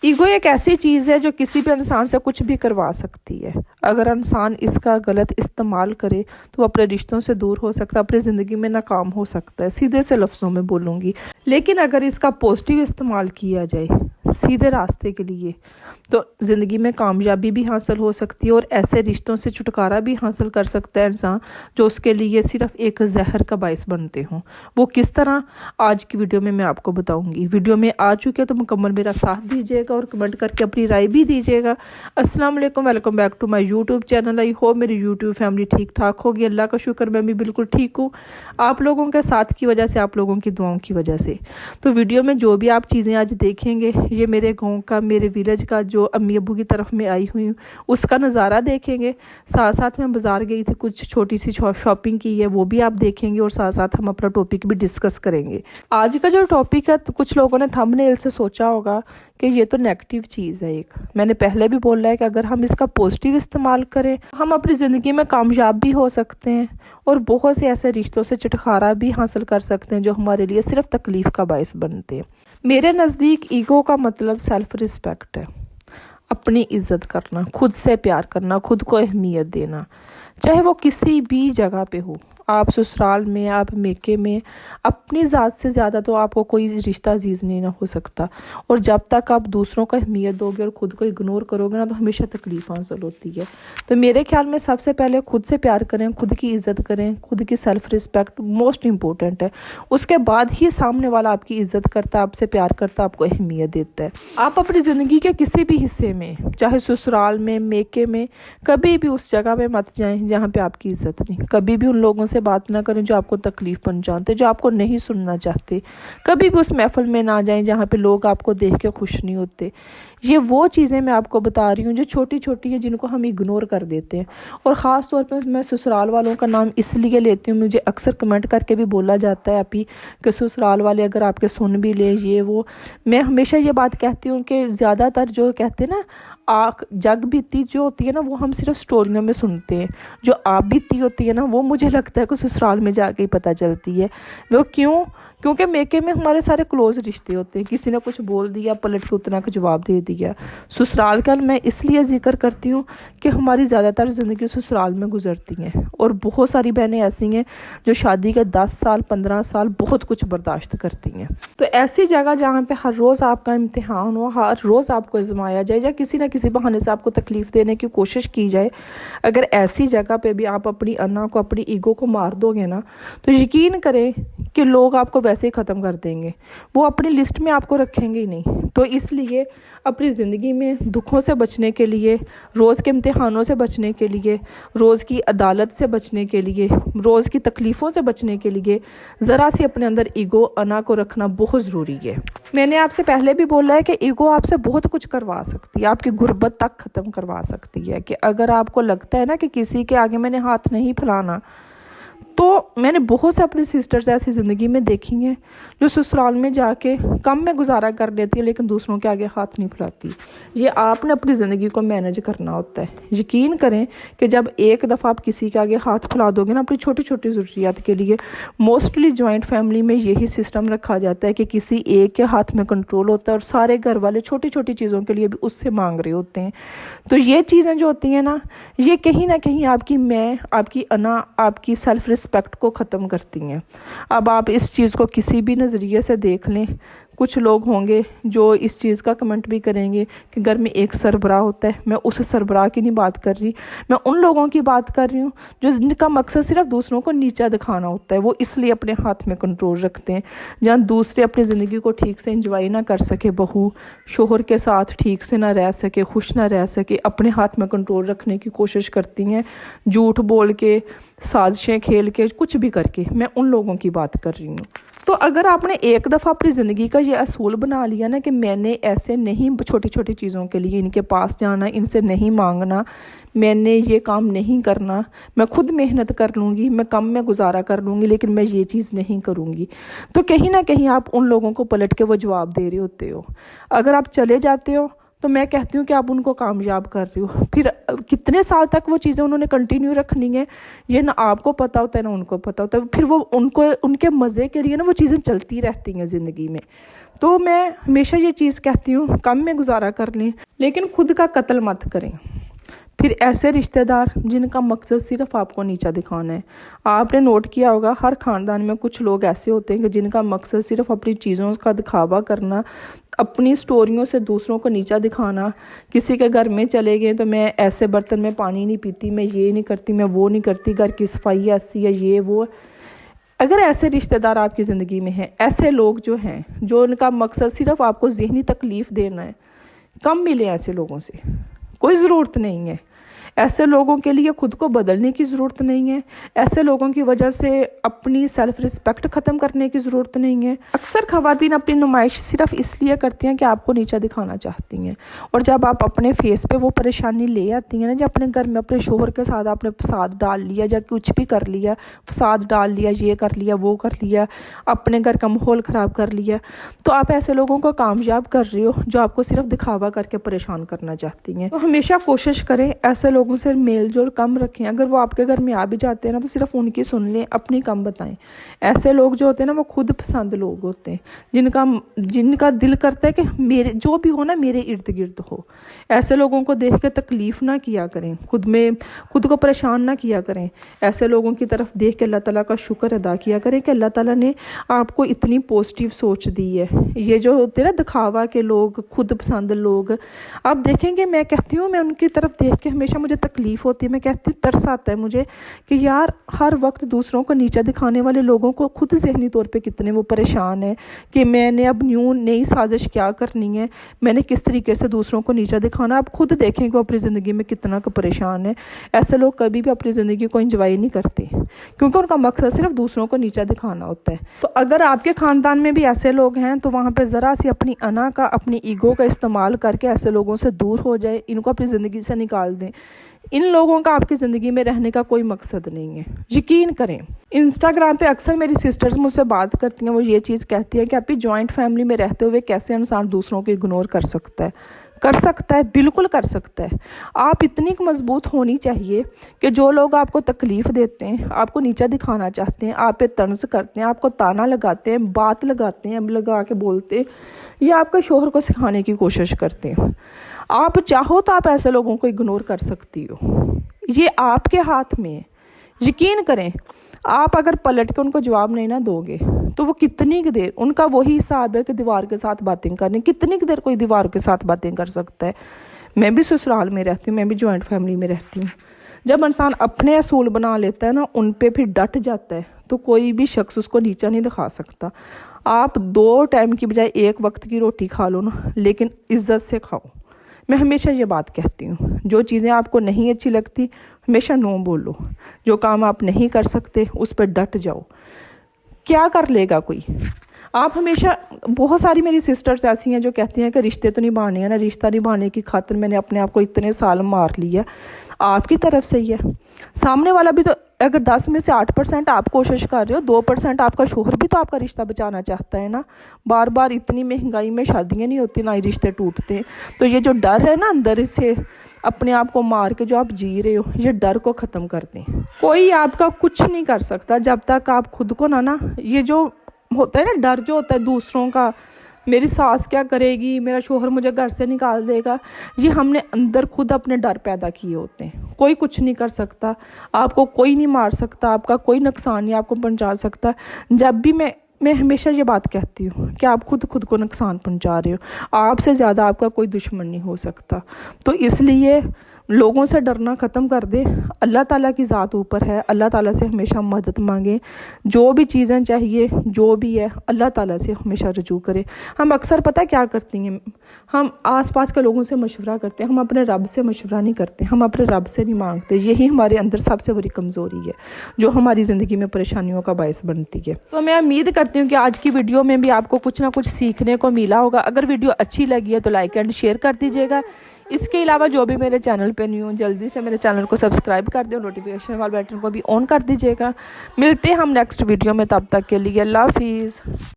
Ego ایک ایسی چیز ہے جو کسی بھی انسان سے کچھ بھی کروا سکتی ہے۔ اگر انسان اس کا غلط استعمال کرے تو وہ اپنے رشتوں سے دور ہو سکتا ہے، اپنی زندگی میں ناکام ہو سکتا ہے، سیدھے سے لفظوں میں بولوں گی۔ لیکن اگر اس کا پازیٹیو استعمال کیا جائے سیدھے راستے کے لیے تو زندگی میں کامیابی بھی حاصل ہو سکتی ہے اور ایسے رشتوں سے چھٹکارا بھی حاصل کر سکتا ہے انسان جو اس کے لیے صرف ایک زہر کا باعث بنتے ہوں۔ وہ کس طرح آج کی ویڈیو میں آپ کو بتاؤں گی۔ ویڈیو میں آ چکے تو مکمل میرا ساتھ دیجیے گا اور کمنٹ کر کے اپنی رائے بھی دیجیے گا۔ السلام علیکم، welcome back to my YouTube channel. I hope میری یوٹیوب فیملی ٹھیک ٹھاک ہوگی، اللہ کا شکر میں بھی بالکل ٹھیک ہوں، آپ لوگوں کے ساتھ کی وجہ سے، آپ لوگوں کی دعاؤں کی وجہ سے۔ تو ویڈیو میں جو بھی آپ چیزیں آج دیکھیں گے یہ میرے گاؤں کا، میرے ویلیج کا جو امی ابو کی طرف میں آئی ہوئی ہوں اس کا نظارہ دیکھیں گے۔ ساتھ ساتھ میں بازار گئی تھی، کچھ چھوٹی سی شاپنگ کی ہے، وہ بھی آپ دیکھیں گے اور ساتھ ساتھ ہم اپنا ٹاپک بھی ڈسکس کریں گے۔ آج کا جو ٹاپک ہے کچھ لوگوں نے تھمبنیل سے سوچا ہوگا کہ یہ تو نیگیٹو چیز ہے ایک۔ میں نے پہلے بھی بولا ہے کہ اگر ہم اس کا پازیٹیو استعمال کریں ہم اپنی زندگی میں کامیاب بھی ہو سکتے ہیں اور بہت سے ایسے رشتوں سے چھٹکارا بھی حاصل کر سکتے ہیں جو ہمارے لیے صرف تکلیف کا باعث بنتے ہیں۔ میرے نزدیک ایگو کا مطلب سیلف رسپیکٹ ہے، اپنی عزت کرنا، خود سے پیار کرنا، خود کو اہمیت دینا، چاہے وہ کسی بھی جگہ پہ ہو۔ آپ سسرال میں، آپ میکے میں، اپنی ذات سے زیادہ تو آپ کو کوئی رشتہ عزیز نہیں نہ ہو سکتا، اور جب تک آپ دوسروں کو اہمیت دو گے اور خود کو اگنور کرو گے نا تو ہمیشہ تکلیف حاصل ہوتی ہے۔ تو میرے خیال میں سب سے پہلے خود سے پیار کریں، خود کی عزت کریں، خود کی سیلف رسپیکٹ موسٹ امپورٹنٹ ہے۔ اس کے بعد ہی سامنے والا آپ کی عزت کرتا ہے، آپ سے پیار کرتا ہے، آپ کو اہمیت دیتا ہے۔ آپ اپنی زندگی کے کسی بھی حصے میں، چاہے سسرال میں، میکے میں، کبھی بھی اس جگہ پہ مت جائیں جہاں پہ آپ کی عزت نہیں۔ کبھی بھی ان لوگوں سے بات نہ کریں جو آپ کو تکلیف پہنچاتے، جو آپ کو نہیں سننا چاہتے۔ کبھی بھی اس محفل میں نہ جائیں جہاں پہ لوگ آپ کو دیکھ کے خوش نہیں ہوتے۔ یہ وہ چیزیں میں آپ کو بتا رہی ہوں جو چھوٹی چھوٹی ہیں جن کو ہم اگنور کر دیتے ہیں۔ اور خاص طور پہ میں سسرال والوں کا نام اس لیے لیتی ہوں، مجھے اکثر کمنٹ کر کے بھی بولا جاتا ہے آپ ہی کہ سسرال والے اگر آپ کے سن بھی لیں یہ وہ، میں ہمیشہ یہ بات کہتی ہوں کہ زیادہ تر جو کہتے ہیں نا جگ بیتی جو ہوتی ہے نا وہ ہم صرف سٹوریوں میں سنتے ہیں، جو آپ بیتی ہوتی ہے نا وہ مجھے لگتا ہے کہ سسرال میں جا کے ہی پتہ چلتی ہے۔ وہ کیونکہ میکے میں ہمارے سارے کلوز رشتے ہوتے ہیں، کسی نے کچھ بول دیا پلٹ کے اتنا کا جواب دے دیا۔ سسرال کا میں اس لیے ذکر کرتی ہوں کہ ہماری زیادہ تر زندگی سسرال میں گزرتی ہیں، اور بہت ساری بہنیں ایسی ہیں جو شادی کے 10 سال 15 سال بہت کچھ برداشت کرتی ہیں۔ تو ایسی جگہ جہاں پہ ہر روز آپ کا امتحان ہو، ہر روز آپ کو آزمایا جائے یا کسی نہ کسی بہانے سے آپ کو تکلیف دینے کی کوشش کی جائے، اگر ایسی جگہ پہ بھی آپ اپنی انا کو، اپنی ایگو کو مار دو گے نا تو یقین کریں کہ لوگ آپ کو ویسے ہی ختم کر دیں گے، وہ اپنی لسٹ میں آپ کو رکھیں گے ہی نہیں۔ تو اس لیے اپنی زندگی میں دکھوں سے بچنے کے لیے، روز کے امتحانوں سے بچنے کے لیے، روز کی عدالت سے بچنے کے لیے، روز کی تکلیفوں سے بچنے کے لیے ذرا سی اپنے اندر ایگو انا کو رکھنا بہت ضروری ہے۔ میں نے آپ سے پہلے بھی بولا ہے کہ ایگو آپ سے بہت کچھ کروا سکتی ہے، آپ کی غربت تک ختم کروا سکتی ہے۔ کہ اگر آپ کو لگتا ہے نا کہ کسی کے آگے میں نے ہاتھ نہیں پھیلانا، تو میں نے بہت سے اپنی سسٹرز ایسی زندگی میں دیکھی ہیں جو سسرال میں جا کے کم میں گزارا کر لیتی ہے لیکن دوسروں کے آگے ہاتھ نہیں پھیلاتی۔ یہ آپ نے اپنی زندگی کو مینج کرنا ہوتا ہے۔ یقین کریں کہ جب ایک دفعہ آپ کسی کے آگے ہاتھ پھیلا دو گے نا اپنی چھوٹی چھوٹی ضروریات کے لیے، موسٹلی جوائنٹ فیملی میں یہی سسٹم رکھا جاتا ہے کہ کسی ایک کے ہاتھ میں کنٹرول ہوتا ہے اور سارے گھر والے چھوٹی چھوٹی چیزوں کے لیے بھی اس سے مانگ رہے ہوتے ہیں۔ تو یہ چیزیں جو ہوتی ہیں نا یہ کہیں نہ کہیں آپ کی آپ کی انا، آپ کی سیلف رسپیکٹ کو ختم کرتی ہیں۔ اب آپ اس چیز کو کسی بھی نظریے سے دیکھ لیں، کچھ لوگ ہوں گے جو اس چیز کا کمنٹ بھی کریں گے کہ گھر میں ایک سربراہ ہوتا ہے۔ میں اس سربراہ کی نہیں بات کر رہی، میں ان لوگوں کی بات کر رہی ہوں جو جن کا مقصد صرف دوسروں کو نیچا دکھانا ہوتا ہے۔ وہ اس لیے اپنے ہاتھ میں کنٹرول رکھتے ہیں جہاں دوسرے اپنی زندگی کو ٹھیک سے انجوائے نہ کر سکے، بہو شوہر کے ساتھ ٹھیک سے نہ رہ سکے، خوش نہ رہ سکے، اپنے ہاتھ میں کنٹرول رکھنے کی کوشش کرتی ہیں، جھوٹ بول کے، سازشیں کھیل کے، کچھ بھی کر کے۔ میں ان لوگوں کی بات کر رہی ہوں۔ تو اگر آپ نے ایک دفعہ اپنی زندگی کا یہ اصول بنا لیا نا کہ میں نے ایسے نہیں چھوٹی چھوٹی چیزوں کے لیے ان کے پاس جانا، ان سے نہیں مانگنا، میں نے یہ کام نہیں کرنا، میں خود محنت کر لوں گی، میں کم میں گزارا کر لوں گی لیکن میں یہ چیز نہیں کروں گی، تو کہیں نہ کہیں آپ ان لوگوں کو پلٹ کے وہ جواب دے رہے ہوتے ہو۔ اگر آپ چلے جاتے ہو تو میں کہتی ہوں کہ آپ ان کو کامیاب کر رہی ہو۔ پھر کتنے سال تک وہ چیزیں انہوں نے کنٹینیو رکھنی ہے یہ نہ آپ کو پتہ ہوتا ہے نہ ان کو پتہ ہوتا ہے، پھر وہ ان کے مزے کے لیے نا وہ چیزیں چلتی رہتی ہیں زندگی میں۔ تو میں ہمیشہ یہ چیز کہتی ہوں کم میں گزارا کر لیں لیکن خود کا قتل مت کریں۔ پھر ایسے رشتہ دار جن کا مقصد صرف آپ کو نیچا دکھانا ہے۔ آپ نے نوٹ کیا ہوگا ہر خاندان میں کچھ لوگ ایسے ہوتے ہیں کہ جن کا مقصد صرف اپنی چیزوں کا دکھاوا کرنا، اپنی سٹوریوں سے دوسروں کو نیچا دکھانا۔ کسی کے گھر میں چلے گئے تو میں ایسے برتن میں پانی نہیں پیتی، میں یہ نہیں کرتی، میں وہ نہیں کرتی، گھر کی صفائی ایسی ہے، یہ وہ۔ اگر ایسے رشتہ دار آپ کی زندگی میں ہیں، ایسے لوگ جو ہیں جو ان کا مقصد صرف آپ کو ذہنی تکلیف دینا ہے، کم ملیں ایسے لوگوں سے، کوئی ضرورت نہیں ہے۔ ایسے لوگوں کے لیے خود کو بدلنے کی ضرورت نہیں ہے، ایسے لوگوں کی وجہ سے اپنی سیلف رسپیکٹ ختم کرنے کی ضرورت نہیں ہے۔ اکثر خواتین اپنی نمائش صرف اس لیے کرتی ہیں کہ آپ کو نیچا دکھانا چاہتی ہیں، اور جب آپ اپنے فیس پہ وہ پریشانی لے آتی ہیں نا، جب اپنے گھر میں اپنے شوہر کے ساتھ آپ نے فساد ڈال لیا یا کچھ بھی کر لیا، فساد ڈال لیا، یہ کر لیا، وہ کر لیا، اپنے گھر کا ماحول خراب کر لیا، تو آپ ایسے لوگوں کو کامیاب کر رہے ہو جو آپ کو صرف دکھاوا کر کے پریشان کرنا چاہتی ہیں۔ تو ہمیشہ کوشش کریں ایسے لوگوں سے میل جول کم رکھیں۔ اگر وہ آپ کے گھر میں آ بھی جاتے ہیں نا تو صرف ان کی سن لیں، اپنی کم بتائیں۔ ایسے لوگ جو ہوتے ہیں نا وہ خود پسند لوگ ہوتے ہیں، جن کا دل کرتا ہے کہ میرے جو بھی ہو نا میرے ارد گرد ہو۔ ایسے لوگوں کو دیکھ کے تکلیف نہ کیا کریں، خود کو پریشان نہ کیا کریں۔ ایسے لوگوں کی طرف دیکھ کے اللہ تعالیٰ کا شکر ادا کیا کریں کہ اللہ تعالیٰ نے آپ کو اتنی پازیٹیو سوچ دی ہے۔ یہ جو ہوتے ہیں نا دکھاوا کے لوگ، خود پسند لوگ، آپ دیکھیں گے، میں کہتی ہوں میں ان کی طرف دیکھ کے ہمیشہ مجھے تکلیف ہوتی ہے، میں کہتی ہوں ترس آتا ہے مجھے کہ یار ہر وقت دوسروں کو نیچا دکھانے والے لوگوں کو خود ذہنی طور پہ کتنے وہ پریشان ہیں کہ میں نے اب نئی سازش کیا کرنی ہے، میں نے کس طریقے سے دوسروں کو نیچا دکھانا۔ آپ خود دیکھیں کہ وہ اپنی زندگی میں کتنا پریشان ہے۔ ایسے لوگ کبھی بھی اپنی زندگی کو انجوائے نہیں کرتے کیونکہ ان کا مقصد صرف دوسروں کو نیچا دکھانا ہوتا ہے۔ تو اگر آپ کے خاندان میں بھی ایسے لوگ ہیں تو وہاں پہ ذرا سی اپنی انا کا، اپنی ایگو کا استعمال کر کے ایسے لوگوں سے دور ہو جائے، ان کو اپنی زندگی سے نکال دیں۔ ان لوگوں کا آپ کی زندگی میں رہنے کا کوئی مقصد نہیں ہے، یقین کریں۔ انسٹاگرام پہ اکثر میری سسٹرز مجھ سے بات کرتی ہیں، وہ یہ چیز کہتی ہیں کہ آپ جوائنٹ فیملی میں رہتے ہوئے کیسے انسان دوسروں کو اگنور کر سکتا ہے، بالکل کر سکتا ہے۔ آپ اتنی مضبوط ہونی چاہیے کہ جو لوگ آپ کو تکلیف دیتے ہیں، آپ کو نیچا دکھانا چاہتے ہیں، آپ پہ طنز کرتے ہیں، آپ کو تانا لگاتے ہیں، بات لگاتے ہیں، لگا کے بولتے ہیں، یا آپ کے شوہر کو سکھانے کی کوشش کرتے ہیں، آپ چاہو تو آپ ایسے لوگوں کو اگنور کر سکتی ہو۔ یہ آپ کے ہاتھ میں ہے، یقین کریں۔ آپ اگر پلٹ کے ان کو جواب نہیں نہ دو گے تو وہ کتنی دیر، ان کا وہی حساب ہے کہ دیوار کے ساتھ باتیں کرنی، کتنی دیر کوئی دیوار کے ساتھ باتیں کر سکتا ہے۔ میں بھی سسرال میں رہتی ہوں، میں بھی جوائنٹ فیملی میں رہتی ہوں۔ جب انسان اپنے اصول بنا لیتا ہے نا، ان پہ پھر ڈٹ جاتا ہے تو کوئی بھی شخص اس کو نیچا نہیں دکھا سکتا۔ آپ 2 ٹائم کی بجائے 1 وقت کی روٹی کھا لو نا، لیکن عزت سے کھاؤ۔ میں ہمیشہ یہ بات کہتی ہوں، جو چیزیں آپ کو نہیں اچھی لگتی ہمیشہ نو بولو، جو کام آپ نہیں کر سکتے اس پہ ڈٹ جاؤ۔ کیا کر لے گا کوئی؟ آپ ہمیشہ، بہت ساری میری سسٹرز ایسی ہیں جو کہتی ہیں کہ رشتے تو نبھانے ہیں نا، رشتہ نبھانے کی خاطر میں نے اپنے آپ کو اتنے سال مار لیا۔ آپ کی طرف سے ہی ہے، سامنے والا بھی تو اگر 10 میں سے 8% آپ کوشش کر رہے ہو، 2% آپ کا شوہر بھی تو آپ کا رشتہ بچانا چاہتا ہے نا۔ بار بار اتنی مہنگائی میں شادیاں نہیں ہوتی، نہ ہی رشتے ٹوٹتے۔ تو یہ جو ڈر ہے نا اندر سے اپنے آپ کو مار کے جو آپ جی رہے ہو، یہ ڈر کو ختم کر دیں۔ کوئی آپ کا کچھ نہیں کر سکتا جب تک آپ خود کو نا یہ جو ہوتا ہے نا ڈر جو ہوتا ہے دوسروں کا، میری ساس کیا کرے گی، میرا شوہر مجھے گھر سے نکال دے گا، یہ ہم نے اندر خود اپنے ڈر پیدا کیے ہوتے ہیں۔ کوئی کچھ نہیں کر سکتا، آپ کو کوئی نہیں مار سکتا، آپ کا کوئی نقصان نہیں آپ کو پہنچا سکتا۔ جب بھی میں ہمیشہ یہ بات کہتی ہوں کہ آپ خود کو نقصان پہنچا رہے ہو، آپ سے زیادہ آپ کا کوئی دشمن نہیں ہو سکتا۔ تو اس لیے لوگوں سے ڈرنا ختم کر دے، اللہ تعالیٰ کی ذات اوپر ہے، اللہ تعالیٰ سے ہمیشہ مدد مانگیں، جو بھی چیزیں چاہیے جو بھی ہے اللہ تعالیٰ سے ہمیشہ رجوع کریں۔ ہم اکثر پتہ کیا کرتی ہیں، ہم آس پاس کے لوگوں سے مشورہ کرتے ہیں، ہم اپنے رب سے مشورہ نہیں کرتے، ہم اپنے رب سے نہیں مانگتے۔ یہی ہمارے اندر سب سے بڑی کمزوری ہے جو ہماری زندگی میں پریشانیوں کا باعث بنتی ہے۔ تو میں امید کرتی ہوں کہ آج کی ویڈیو میں بھی آپ کو کچھ نہ کچھ سیکھنے کو ملا ہوگا۔ اگر ویڈیو اچھی لگی ہے تو لائک اینڈ شیئر کر دیجیے گا۔ اس کے علاوہ جو بھی میرے چینل پہ نہیں ہوں جلدی سے میرے چینل کو سبسکرائب کر دیں، نوٹیفیکیشن والے بٹن کو بھی آن کر دیجیے گا۔ ملتے ہیں ہم نیکسٹ ویڈیو میں، تب تک کے لیے اللہ حافظ۔